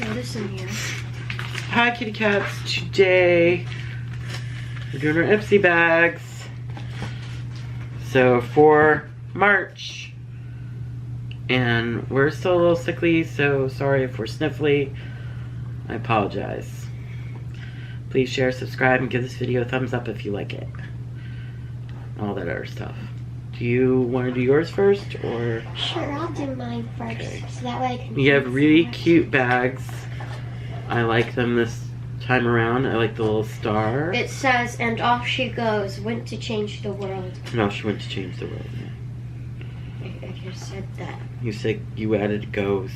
throw this in here. Hi, kitty cats. Today, we're doing our Ipsy bags. So, for March, and we're still a little sickly, so sorry if we're sniffly. I apologize. Please share, subscribe, and give this video a thumbs up if you like it. All that other stuff. Do you want to do yours first, or? Sure, I'll do mine first, Okay. so that way I can. You have really cute bags. I like them this time around. I like the little star. It says, and off she goes, went to change the world. No, she went to change the world. Yeah. I just said that. You said you added goes.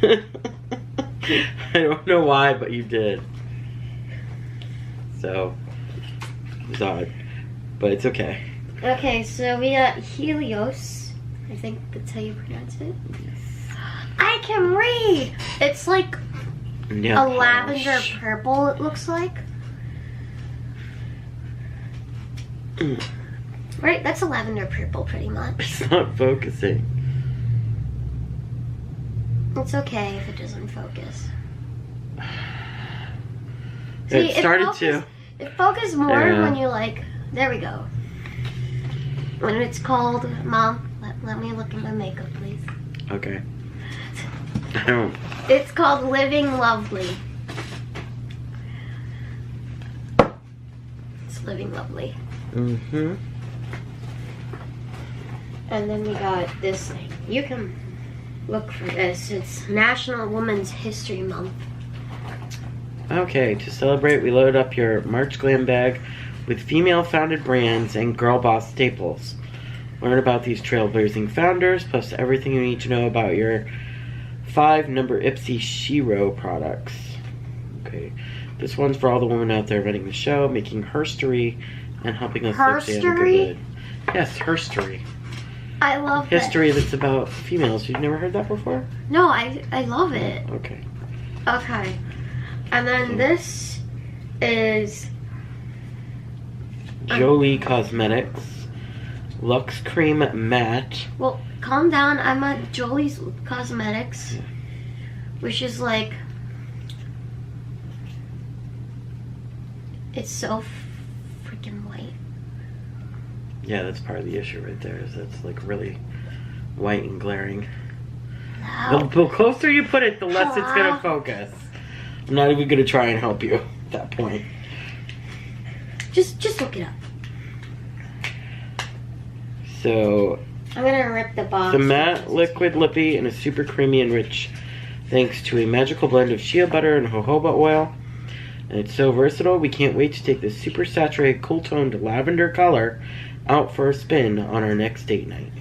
I don't know why, but you did. So, it was odd. But it's okay. Okay, so we got Helios. I think that's how you pronounce it. Yes. I can read! It's like Yeah, a lavender purple, it looks like. Right, that's a lavender purple pretty much. It's not focusing. It's okay if it doesn't focus. It started to. It focuses more when you like, there we go. When it's called, Mom, let me look at my makeup, please. Okay. I don't. It's called Living Lovely. It's Living Lovely. Mm-hmm. And then we got this thing. You can look for this. It's National Women's History Month. Okay, to celebrate, we loaded up your March Glam bag with female-founded brands and girl boss staples. Learn about these trailblazing founders, plus everything you need to know about your 5-number Ipsy Shiro products. Okay, this one's for all the women out there running the show, making herstory and helping us look damn good. Yes, herstory. I love History that's about females. You've never heard that before? No, I love it. Okay. Okay. And then this is Jolie Cosmetics Luxe Cream Matte. Well, calm down. I'm at Jolie's Cosmetics, which is like, it's so freaking white. Yeah, that's part of the issue right there. Is it's like really white and glaring. No. The closer you put it, the less it's gonna focus. I'm not even gonna try and help you at that point. Just look it up. So, I'm gonna rip the box. the matte liquid lippy and a super creamy and rich, thanks to a magical blend of shea butter and jojoba oil. And it's so versatile, we can't wait to take this super saturated, cool toned lavender color out for a spin on our next date night.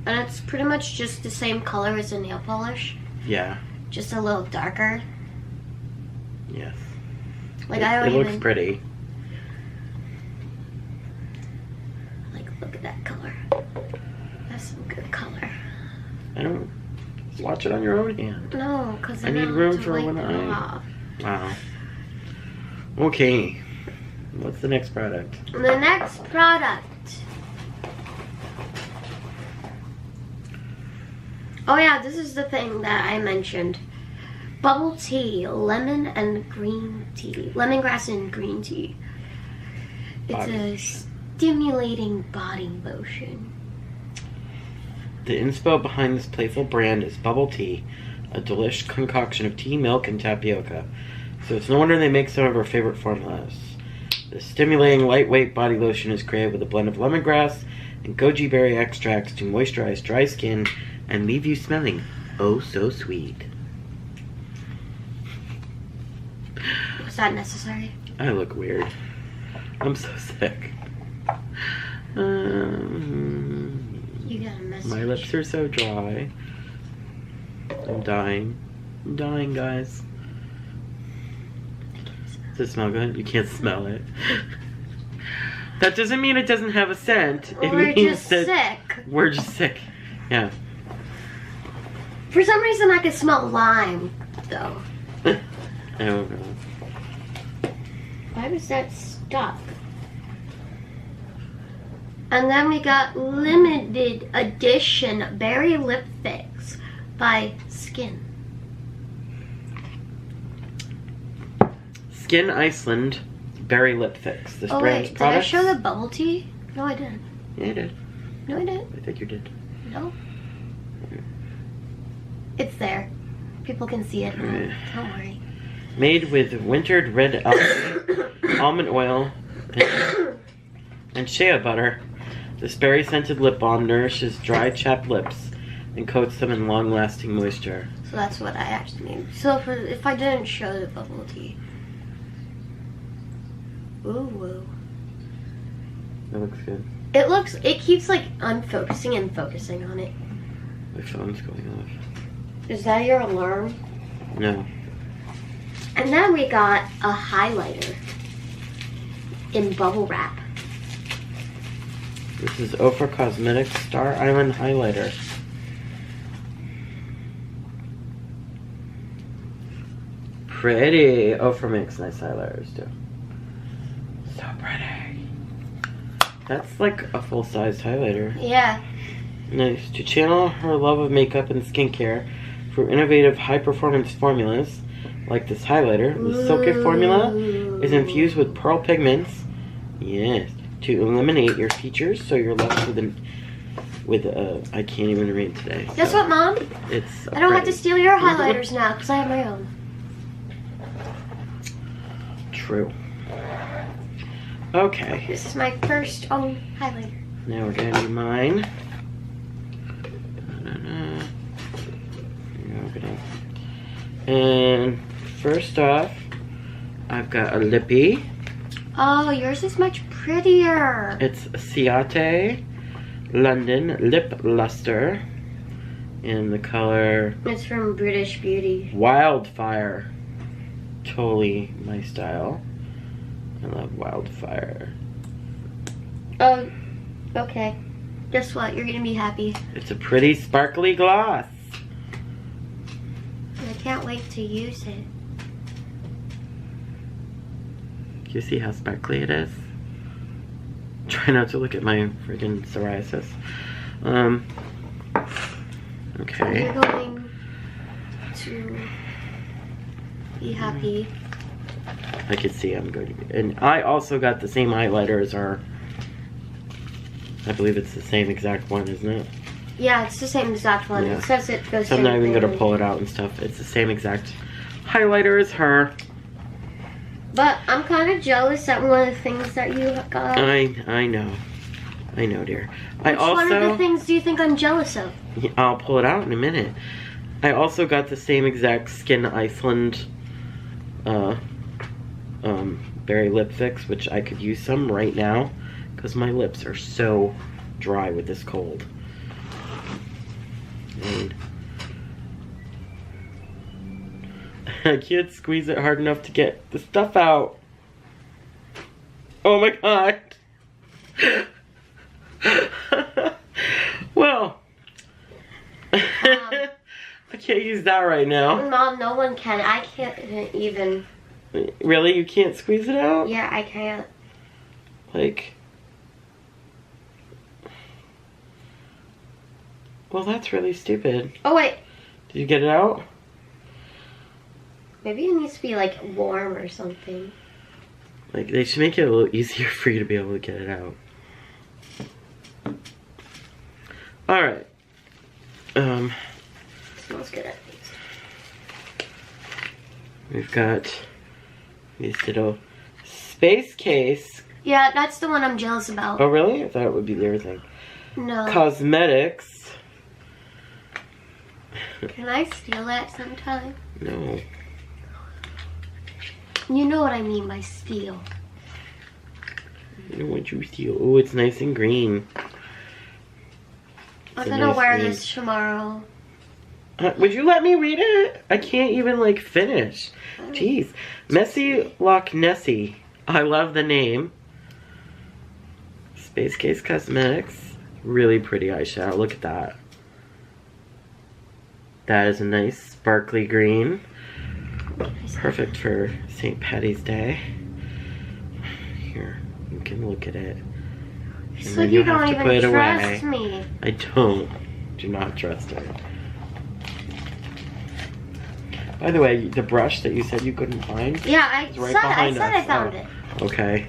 And it's pretty much just the same color as a nail polish. Yeah. Just a little darker. Yes. Like It looks pretty. Like, look at that color. That's some good color. I don't. Watch it on your own hand. No, because I need room for one eye. Wow. Okay. What's the next product? The next product. Oh yeah, this is the thing that I mentioned. Bubble tea, lemon and green tea. Lemongrass and green tea. It's a stimulating body lotion. The inspo behind this playful brand is bubble tea, a delish concoction of tea, milk, and tapioca. So it's no wonder they make some of our favorite formulas. The stimulating lightweight body lotion is created with a blend of lemongrass and goji berry extracts to moisturize dry skin and leave you smelling oh so sweet. Was that necessary? I look weird. I'm so sick. You got a message. My lips are so dry. I'm dying. I'm dying, guys. Does it smell good? You can't smell it. That doesn't mean it doesn't have a scent. It We're means just that sick. we're just sick. Yeah. For some reason I can smell lime, though. I don't know. Why was that stuck? And then we got limited edition berry lip fix by Skin. Skin Iceland Berry Lip Fix. This Oh brand's wait, product. did I show the bubble tea? No, I didn't. Yeah, you did. No, I didn't. I think you did. No. It's there. People can see it. Alright. Don't worry. Made with wintered red almond oil and shea butter, this berry-scented lip balm nourishes dry, chapped lips and coats them in long-lasting moisture. So that's what I actually mean. So if I didn't show the bubble tea. Ooh. That looks good. It keeps like unfocusing and focusing on it. My phone's going off. Is that your alarm? No. And then we got a highlighter in bubble wrap. This is Ofra Cosmetics Star Island Highlighter. Pretty. Ofra makes nice highlighters too. So pretty. That's like a full-size highlighter. Yeah. Nice. To channel her love of makeup and skincare through innovative high-performance formulas like this highlighter, the Silky formula is infused with pearl pigments. Yes. To eliminate your features, so you're left with I can't even read today. Guess so what, Mom? It's I don't have to steal your highlighters now because I have my own. True. Okay. This is my first own highlighter. Now we're gonna do mine. And first off, I've got a lippy. Oh, yours is much prettier. It's Ciate London Lip Luster in the color It's from British Beauty. Wildfire. Totally my style. I love Wildfire. Oh, okay. Guess what? You're gonna be happy. It's a pretty sparkly gloss. I can't wait to use it. Do you see how sparkly it is? Try not to look at my freaking psoriasis. Okay. You're going to be happy. I can see I'm going to be. And I also got the same highlighter as her. I believe it's the same exact one, isn't it? Yeah, it's the same exact one. Yeah. It says it goes So I'm not even going to thing. pull it out and stuff. It's the same exact highlighter as her. But I'm kind of jealous at one of the things that you got. I know. I know, dear. Which one of the things do you think I'm jealous of? I'll pull it out in a minute. I also got the same exact Skin Iceland berry lip fix, which I could use some right now because my lips are so dry with this cold. And I can't squeeze it hard enough to get the stuff out. Oh my god. Well, I can't use that right now. Mom, no one can. I can't even. Really? You can't squeeze it out? Yeah, I can't. Like... Well, that's really stupid. Oh, wait. Did you get it out? Maybe it needs to be, like, warm or something. Like, they should make it a little easier for you to be able to get it out. Alright. It smells good at least. We've got these little space case. Yeah, that's the one I'm jealous about. Oh, really? I thought it would be the other thing. No. Cosmetics. Can I steal that sometime? No. You know what I mean by steal. I don't want you to steal. Oh, it's nice and green. I'm It's a gonna nice wear green. this tomorrow. Would you let me read it? I can't even, like, finish. Jeez. Messy Loch Nessie. I love the name. Space Case Cosmetics. Really pretty eyeshadow. Look at that. That is a nice sparkly green. Perfect for St. Patty's Day. Here, you can look at it. It's And like then you you'll have don't to put even it trust away. me. I don't. Do not trust her. By the way, the brush that you said you couldn't find. Yeah, I is right said behind us. I found it. Okay.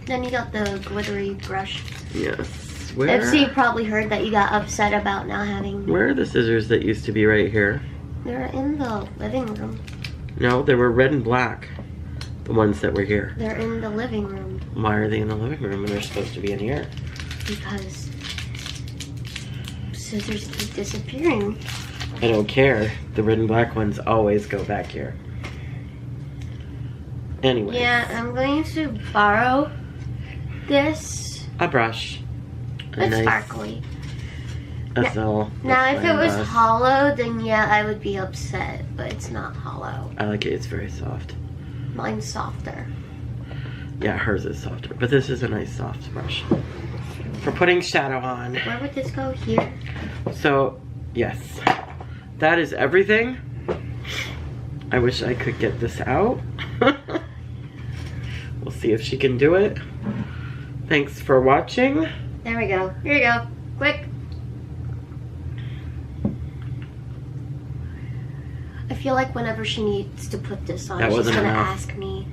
Then you got the glittery brush. Yes. Where? Ipsy probably heard that you got upset about not having. Where are the scissors that used to be right here? They're in the living room. No, they were red and black. The ones that were here. They're in the living room. Why are they in the living room when they're supposed to be in here? Because scissors keep disappearing. I don't care. The red and black ones always go back here. Anyway. Yeah, I'm going to borrow this. A brush. It's sparkly. Now if it was hollow, then yeah, I would be upset. But it's not hollow. I like it. It's very soft. Mine's softer. Yeah, hers is softer. But this is a nice soft brush. For putting shadow on. Where would this go? Here? So, yes. That is everything. I wish I could get this out. We'll see if she can do it. Thanks for watching. There we go. Here you go. Quick. I feel like whenever she needs to put this on, she's gonna ask me,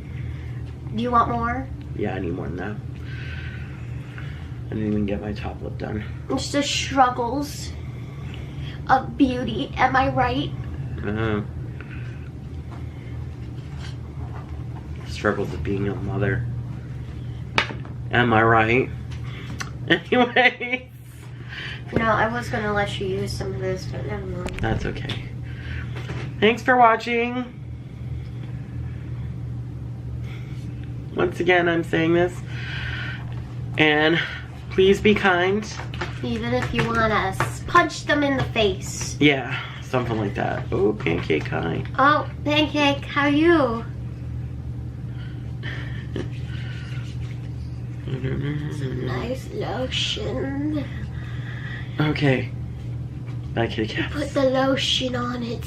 do you want more? Yeah, I need more than that. I didn't even get my top lip done. It's the struggles of beauty, am I right? Struggles of being a mother. Am I right? Anyway. No, I was gonna let you use some of this, but never mind. That's okay. Thanks for watching. Once again, I'm saying this. And please be kind. Even if you wanna punch them in the face. Yeah, something like that. Oh, Pancake, hi. Oh, Pancake, how are you? Some nice lotion. Okay. Bye, kitty cats. Put the lotion on it.